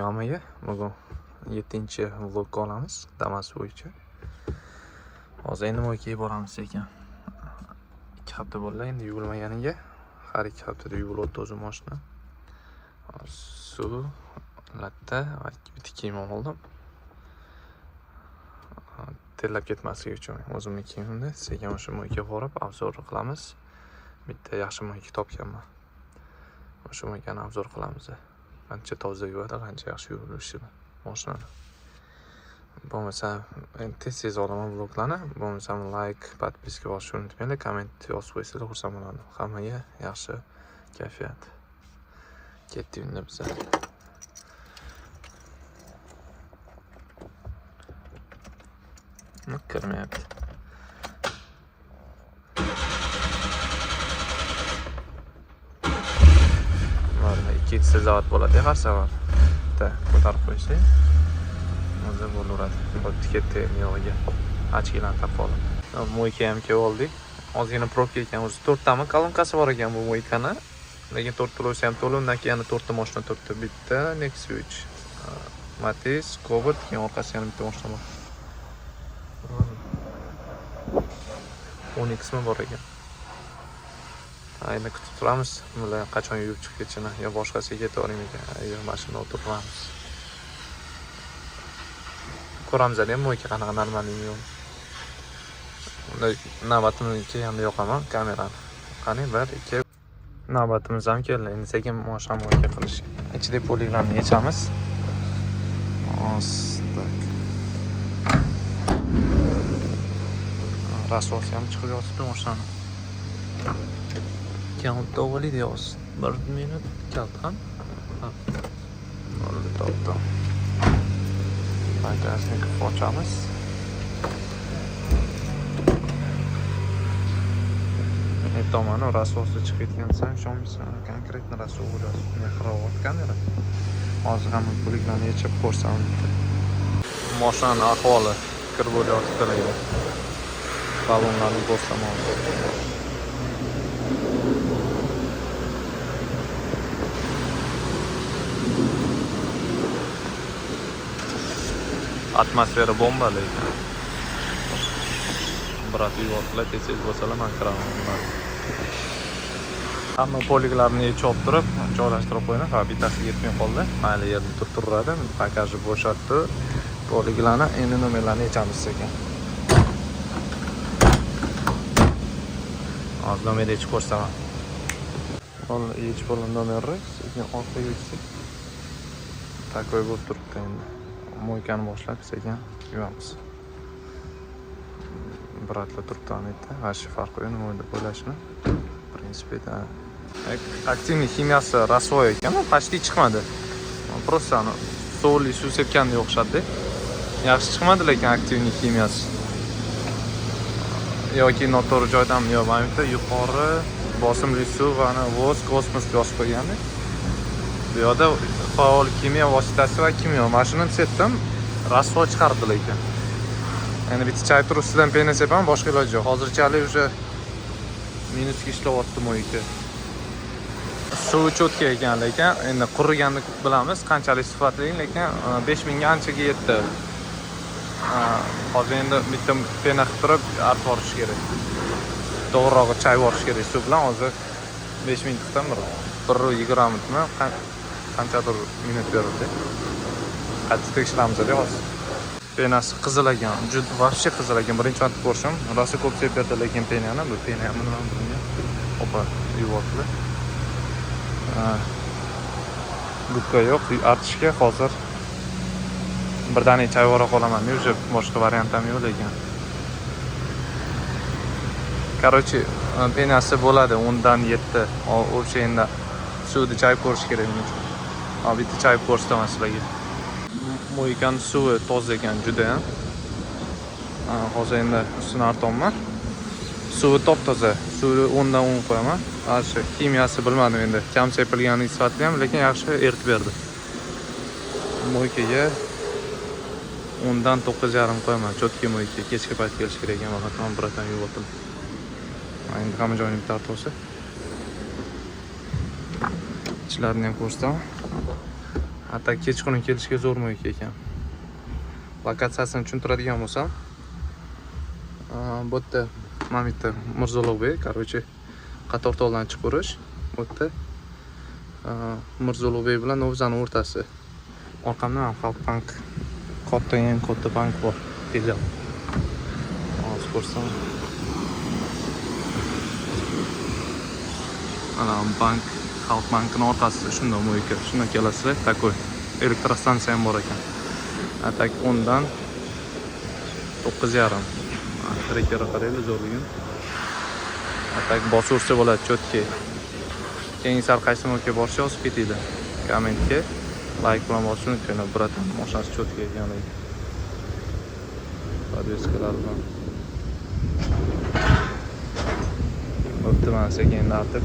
hammaga. Bugun 7-vlog olamiz Damas bo'yicha. Hozir endi mo'ykaga boramiz ekan. 2 hafta bo'ldi endi yuvilmaganiga. Har 2 haftada yuvilib o'zi mashina. Suv, latta va bitta kiyim oldim. Terlab ketmasligi uchun o'zimni kiyimimni sekin o'sha mo'ykaga borib obzor qilamiz. Bitta yaxshi mo'yka topganman. O'sha mo'ykani obzor qilamiz. Qancha toza yuvadi, qancha yaxshi yuvilishi mashinani. Bo'lmasa, tez olaman vloglarni. Bo'lmasa, like, podpiska bosishni unutmanglar, komment yozib qo'ysanglar xursand bo'laman. Hammaga yaxshi kayfiyat. Ketdik endi biz. Kirmayapti. Mana ikkita zavat bo'ladi har safar. Bitta ko'tarib qo'ysak, o'zi bo'laveradi. Bu tiketni yog'iga ochkilarni taqib olib. Mo'yka ham kelib oldik. Ozgina probka ekan, o'zi 4 tami kolonкасы bor ekan bu mo'ykani. Lekin 4 to'lovchi ham to'lib, undan keyin 4 ta mashina turibdi. Bitta Nexus 3, Matiz, Cobalt, keyin orqasida yana bitta mashina bor. 10 qismi bor ekan. Endi kutib turamiz. Bular qachon yuvib chiqib ketishini yo boshqasiga ketaveraymi ekan, yo mashina o'tiramiz. Ko'ramiz ham mo'yka qanaqa normalmi yo'q. Unda navbatimizga ham yoqaman kamerani. Qani 1 2 navbatimiz ham keldi. Endi sekin mo'sha mo'yka qilish. Ichidagi poliglarni yechamiz. Rasosi ham chiqib yotibdi mo'shani. Count davoli deyapsiz. 1 minut kalt ham. Bo'ldi, topdi. Bagajnikni ochamiz. Tomoni rasosi chiqib ketgansan, ishonmaysan, konkretno rasos bo'ladi. Men xarobat kamera. Hozir ham poliglarni yechib ko'rsam. Mashinaning ahvoli kirib bo'layotibdi. Balonlarni ko'rsam hozir. Atmosfera bombali ekan. Biroq yuvoqlar tez bo'lsalar men kiraman. Hamma poliglarni yechib turib, joylashtirib qo'ydim. Faqat bittasi yetmay qoldi. Mayli yerda turadi. Bagajni bo'shatdi. Poliglarni endi nomerlarni yechamiz ekan. Hozir nomer yechib ko'rsaman. Mana yechib bo'lgan nomerni sekin orqaga yechsak. Takoy bo'lib turibdi endi. Mo'ykani boshlab sekin yuvamiz. Biratla turibdi anita. Vashi farqi yo'q, nima bo'lashini. Prinsipida aktivniy ximiyasi rasvoy ekan, почти chiqmadi. Просто suvli suv sepganga o'xshadi. Yaxshi chiqmadi lekin aktivniy ximiyasi. Yoki noto'g'ri joydami yo mana yuqori bosimli suv va voz kosmosga yozib qo'ygandi. Bu yerda faol kimyo vositasi va kimyo mashinani sepdim, rasvo chiqardi lekin. Endi bitta chay turib ustidan pena sepam, boshqa iloji yo'q. Hozirchalik o'sha minusga ishlayapti mo'yka. Suvi cho'tka ekan lekin endi quriganini bilamiz, qanchalik sifatli, lekin 5000 ga anchaga yetdi. Hozir endi bitta pena qilib turib artib borish kerak. To'g'rirog'i chay borish kerak suv bilan. Hozir 5000 tiqdim, 120 mi qanchadir minut berildi. Qattiq tekshiramiz hozir. Penasi qizil ekan, juda вообще qizil ekan. Birinchi marta ko'rishim. Rosa ko'p sepdi lekin penani, bu pena ham nima bilmayman. Opa, yuvotdi. Gubka yo'q, artishga hozir birdaniga chayvora qolaman. Men o'sha boshqa variant ham yo'q lekin. Короче, penasi bo'ladi 10 dan 7. O'sha endi suvni chayib ko'rish kerak men uchun. Bitta chayib ko'rsataman sizlarga. Mo'ykaning suvi toza ekan juda ham. Hozir endi ustini artyapman. Suvi top-toza. Suvni 10 dan 10 qo'yaman. Shu kimiyasi bilmadim endi. Kam sepilganligi sifatli ham, lekin yaxshi eritib berdi. Mo'ykaga 10 dan 9,5 qo'yaman. Cho'tka mo'yka. Kechki payt kelish kerak ekan, faqat men biratan yuvib o'tdim. Endi hamma joyini bitta artib olsa. Ichlarni ham ko'rsataman. Hatta kechqurun kelishga zo'rmo'yik ekan. Lokatsiyasini tushuntiradigan bo'lsam, bu yerda mana bu yerda Mirzo-Ulug'bek, короче, Qatortoldan chiqarish. Bu yerda Mirzo-Ulug'bek bilan Novzani o'rtasi. Orqamda ham Xalqbank katta bank bor. Filial. Hozir ko'rsam. Ana bank, Xalqbankning orqasida shunday mo'yka. Shundan kelasizlar, takoy elektrostansiya ham bor ekan. Atak 10 dan 9:30. Trekera qaraylik zo'rligini. Atak bosursa bo'ladi, cho'tki. Keyin sal qaysi mo'yka borish yozib ketinglar. Kommentga like bilan bosishni unutmanglar. Bratan mashinasi cho'tki ekanligi. Podveskalar bilan. Bo'pti, mana sekin ortib